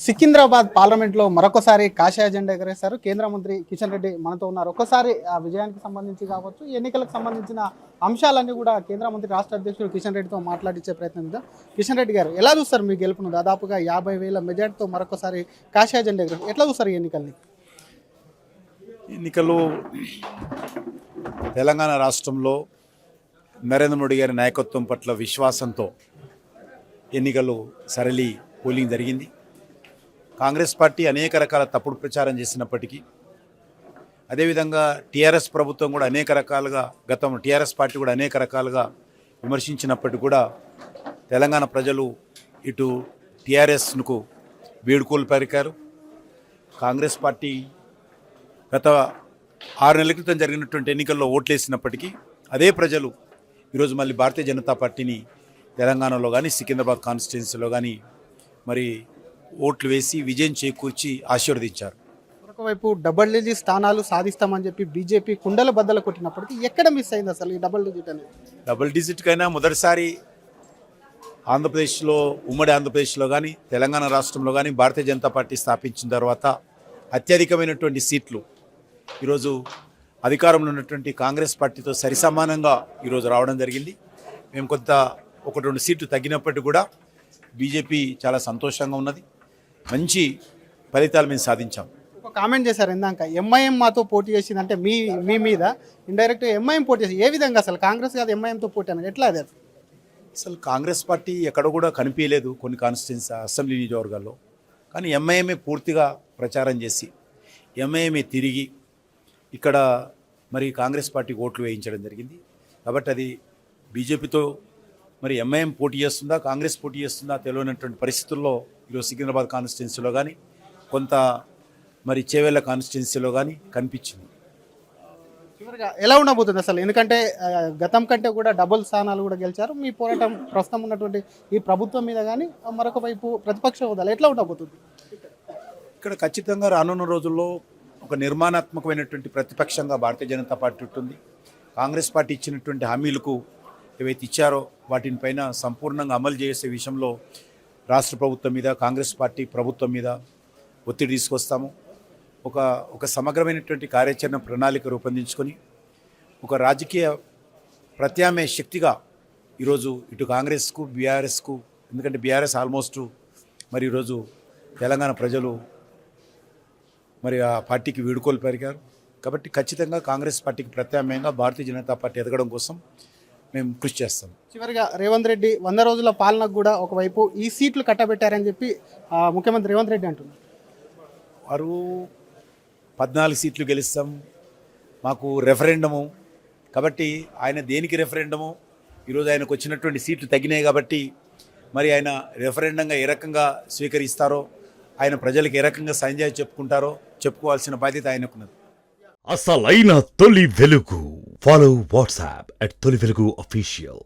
సికింద్రాబాద్ పార్లమెంట్లో మరొకసారి కాషాయ జెండా ఎగరేశారు కేంద్ర మంత్రి కిషన్ రెడ్డి మనతో ఉన్నారు. ఒక్కసారి ఆ విజయానికి సంబంధించి కావచ్చు, ఎన్నికలకు సంబంధించిన అంశాలన్నీ కూడా కేంద్ర మంత్రి రాష్ట్ర అధ్యక్షుడు కిషన్ రెడ్డితో మాట్లాడించే ప్రయత్నం చేద్దాం. కిషన్ రెడ్డి గారు, ఎలా చూస్తారు మీ గెలుపును? దాదాపుగా 50,000 మెజార్టీతో మరొకసారి కాషాయ జెండా ఎగరేశారు. ఎట్లా చూస్తారు ఈ ఎన్నికల్ని? ఎన్నికలు తెలంగాణ రాష్ట్రంలో నరేంద్ర మోడీ గారి నాయకత్వం పట్ల విశ్వాసంతో ఎన్నికలు సరళి పోలింగ్ జరిగింది. కాంగ్రెస్ పార్టీ అనేక రకాల తప్పుడు ప్రచారం చేసినప్పటికీ, అదేవిధంగా టీఆర్ఎస్ ప్రభుత్వం కూడా అనేక రకాలుగా టీఆర్ఎస్ పార్టీ కూడా అనేక రకాలుగా విమర్శించినప్పటికీ కూడా తెలంగాణ ప్రజలు ఇటు టీఆర్ఎస్కు వీడుకోలు పలికారు. కాంగ్రెస్ పార్టీ గత 6 నెలల క్రితం జరిగినటువంటి ఎన్నికల్లో ఓట్లేసినప్పటికీ అదే ప్రజలు ఈరోజు మళ్ళీ భారతీయ జనతా పార్టీని తెలంగాణలో కానీ సికింద్రాబాద్ కాన్స్టిట్యున్సీలో కానీ మరి ఓట్లు వేసి విజయం చేకూర్చి ఆశీర్వదించారు. ఒకవైపు డబుల్ డిజిట్ స్థానాలు సాధిస్తామని చెప్పి బీజేపీ కుండల బద్దలు కొట్టినప్పటికీ ఎక్కడ మిస్ అయింది అసలు ఈ డబుల్ డిజిట్ అనేది? డబుల్ డిజిట్కైనా మొదటిసారి ఆంధ్రప్రదేశ్లో, ఉమ్మడి ఆంధ్రప్రదేశ్లో కానీ తెలంగాణ రాష్ట్రంలో కానీ భారతీయ జనతా పార్టీ స్థాపించిన తర్వాత అత్యధికమైనటువంటి సీట్లు ఈరోజు అధికారంలో ఉన్నటువంటి కాంగ్రెస్ పార్టీతో సరిసమానంగా ఈరోజు రావడం జరిగింది. మేము కొంత 1-2 సీట్లు తగ్గినప్పటికీ కూడా బీజేపీ చాలా సంతోషంగా ఉన్నది. మంచి ఫలితాలు మేము సాధించాం. ఒక కామెంట్ చేశారు ఇందాక, ఎంఐఎం మాతో పోటీ చేసిందంటే మీ మీద ఇండైరెక్ట్ ఎంఐఎం పోటీ చేసి ఏ విధంగా? అసలు కాంగ్రెస్ కాదు ఎంఐఎంతో పోటీ అన్నది ఎట్లా? అది అసలు కాంగ్రెస్ పార్టీ ఎక్కడ కూడా కనిపించలేదు కొన్ని కాన్స్టిట్యున్సీ అసెంబ్లీ నియోజకవర్గాల్లో. కానీ ఎంఐఎంఏ పూర్తిగా ప్రచారం చేసి ఎంఐఎంఏ తిరిగి ఇక్కడ మరి కాంగ్రెస్ పార్టీకి ఓట్లు వేయించడం జరిగింది. కాబట్టి అది బీజేపీతో మరి ఎంఐఎం పోటీ చేస్తుందా, కాంగ్రెస్ పోటీ చేస్తుందా తెలియనటువంటి పరిస్థితుల్లో ఈరోజు సికింద్రాబాద్ కాన్స్టిట్యున్సీలో కానీ కొంత మరి చేవెళ్ళ కాన్స్టిట్యున్సీలో కానీ కనిపించింది. చివరిగా ఎలా ఉండబోతుంది అసలు? ఎందుకంటే గతం కంటే కూడా డబుల్ స్థానాలు కూడా గెలిచారు. మీ పోరాటం ప్రస్తుతం ఉన్నటువంటి ఈ ప్రభుత్వం మీద కానీ, మరొక వైపు ప్రతిపక్ష హోదాలు ఎట్లా ఉండబోతుంది? ఇక్కడ ఖచ్చితంగా రానున్న రోజుల్లో ఒక నిర్మాణాత్మకమైనటువంటి ప్రతిపక్షంగా భారతీయ జనతా పార్టీ ఉంటుంది. కాంగ్రెస్ పార్టీ ఇచ్చినటువంటి హామీలకు ఏవైతే ఇచ్చారో వాటిని పైన సంపూర్ణంగా అమలు చేసే విషయంలో రాష్ట్ర ప్రభుత్వం మీద, కాంగ్రెస్ పార్టీ ప్రభుత్వం మీద ఒత్తిడి తీసుకొస్తాము. ఒక సమగ్రమైనటువంటి కార్యాచరణ ప్రణాళిక రూపొందించుకొని ఒక రాజకీయ ప్రత్యామ్నాయ శక్తిగా ఈరోజు ఇటు కాంగ్రెస్కు, బీఆర్ఎస్కు, ఎందుకంటే బీఆర్ఎస్ ఆల్మోస్ట్ మరి ఈరోజు తెలంగాణ ప్రజలు మరి ఆ పార్టీకి వీడుకోలు పెరిగారు. కాబట్టి ఖచ్చితంగా కాంగ్రెస్ పార్టీకి ప్రత్యామ్నాయంగా భారతీయ జనతా పార్టీ ఎదగడం కోసం మేము కృషి చేస్తాం. చివరిగా రేవంత్ రెడ్డి 100 రోజుల పాలనకు కూడా ఒకవైపు ఈ సీట్లు కట్టబెట్టారని చెప్పి ముఖ్యమంత్రి రేవంత్ రెడ్డి అంటున్నారు. వారు 14 సీట్లు గెలుస్తాం, మాకు రెఫరెండము, కాబట్టి ఆయన దేనికి రెఫరెండము? ఈరోజు ఆయనకు వచ్చినటువంటి సీట్లు తగ్గినాయి కాబట్టి మరి ఆయన రెఫరెండంగా ఏ రకంగా స్వీకరిస్తారో, ఆయన ప్రజలకు ఏ రకంగా సంజయ్ చెప్పుకుంటారో చెప్పుకోవాల్సిన బాధ్యత ఆయనకున్నది. అసలైన తొలి వెలుగు. ఫాలో వాట్సాప్ @తొలి వెలుగు official.